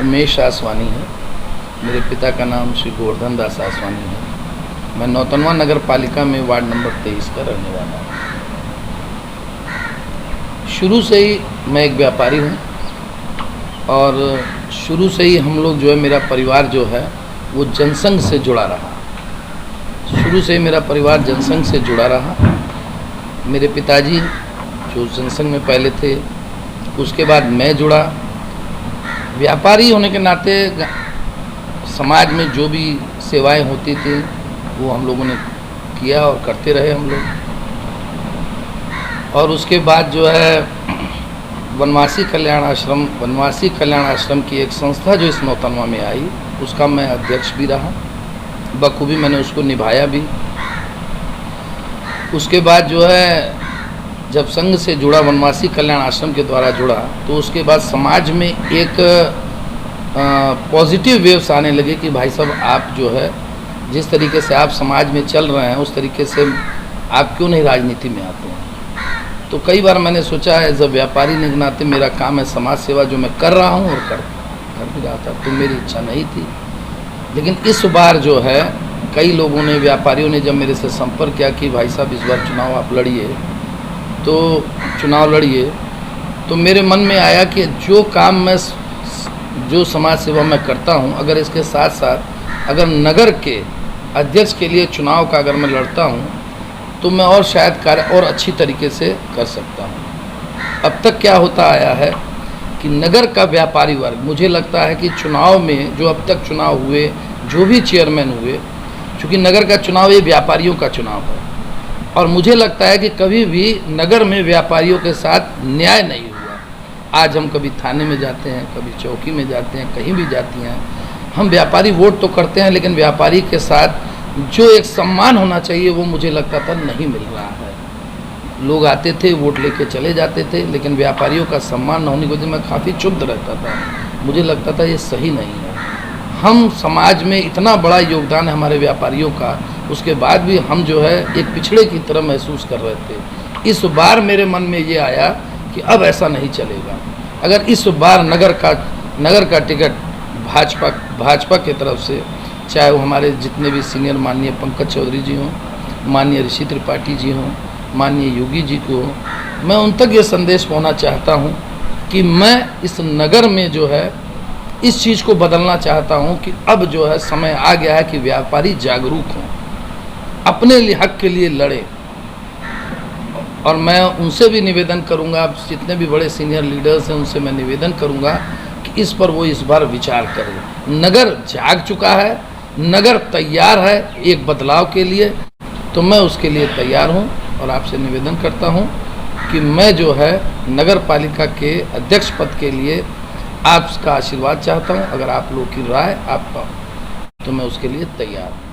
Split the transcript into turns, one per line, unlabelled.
उमेश आसवानी है। मेरे पिता का नाम श्री गोवर्धन दास आसवानी है। मैं नौतनवा नगर पालिका में वार्ड नंबर 23 का रहने वाला हूँ। शुरू से ही मैं एक व्यापारी हूँ और शुरू से ही हम लोग जो है, मेरा परिवार जो है वो जनसंघ से जुड़ा रहा। शुरू से ही मेरा परिवार जनसंघ से जुड़ा रहा। मेरे पिताजी जो जनसंघ में पहले थे, उसके बाद मैं जुड़ा। व्यापारी होने के नाते समाज में जो भी सेवाएं होती थी वो हम लोगों ने किया और करते रहे हम लोग। और उसके बाद जो है वनवासी कल्याण आश्रम की एक संस्था जो इस नौतनवा में आई, उसका मैं अध्यक्ष भी रहा। बखूबी मैंने उसको निभाया भी। उसके बाद जो है जब संघ से जुड़ा, वनवासी कल्याण आश्रम के द्वारा जुड़ा, तो उसके बाद समाज में एक पॉजिटिव वेव्स आने लगे कि भाई साहब आप जो है जिस तरीके से आप समाज में चल रहे हैं उस तरीके से आप क्यों नहीं राजनीति में आते हैं। तो कई बार मैंने सोचा है, जब व्यापारी के नाते मेरा काम है समाज सेवा जो मैं कर रहा हूँ और कर भी रहा था, तो मेरी इच्छा नहीं थी। लेकिन इस बार जो है कई लोगों ने, व्यापारियों ने जब मेरे से संपर्क किया कि भाई साहब इस बार चुनाव आप लड़िए, तो चुनाव लड़िए, तो मेरे मन में आया कि जो काम मैं, जो समाज सेवा मैं करता हूं, अगर इसके साथ साथ अगर नगर के अध्यक्ष के लिए चुनाव का अगर मैं लड़ता हूं तो मैं और शायद कार्य और अच्छी तरीके से कर सकता हूं। अब तक क्या होता आया है कि नगर का व्यापारी वर्ग, मुझे लगता है कि चुनाव में जो अब तक चुनाव हुए, जो भी चेयरमैन हुए, चूँकि नगर का चुनाव ये व्यापारियों का चुनाव है, और मुझे लगता है कि कभी भी नगर में व्यापारियों के साथ न्याय नहीं हुआ। आज हम कभी थाने में जाते हैं, कभी चौकी में जाते हैं, कहीं भी जाती हैं, हम व्यापारी वोट तो करते हैं, लेकिन व्यापारी के साथ जो एक सम्मान होना चाहिए वो मुझे लगता था नहीं मिल रहा है। लोग आते थे, वोट लेके चले जाते थे, लेकिन व्यापारियों का सम्मान न होने की वजह से मैं काफ़ी क्षुब्ध रहता था। मुझे लगता था ये सही नहीं है। हम समाज में इतना बड़ा योगदान है हमारे व्यापारियों का, उसके बाद भी हम जो है एक पिछड़े की तरह महसूस कर रहे थे। इस बार मेरे मन में ये आया कि अब ऐसा नहीं चलेगा। अगर इस बार नगर का टिकट भाजपा की तरफ से, चाहे वो हमारे जितने भी सीनियर माननीय पंकज चौधरी जी हों, माननीय ऋषि त्रिपाठी जी हों, माननीय योगी जी को, मैं उन तक ये संदेश पहुंचाना चाहता हूं कि मैं इस नगर में जो है इस चीज़ को बदलना चाहता हूं कि अब जो है समय आ गया है कि व्यापारी जागरूक हों, अपने लिए हक के लिए लड़े। और मैं उनसे भी निवेदन करूंगा, जितने भी बड़े सीनियर लीडर्स हैं उनसे मैं निवेदन करूंगा कि इस पर वो इस बार विचार करें। नगर जाग चुका है, नगर तैयार है एक बदलाव के लिए, तो मैं उसके लिए तैयार हूं और आपसे निवेदन करता हूं कि मैं जो है नगर पालिका के अध्यक्ष पद के लिए आपका आशीर्वाद चाहता हूं। अगर आप लोग की राय आपका, तो मैं उसके लिए तैयार हूँ।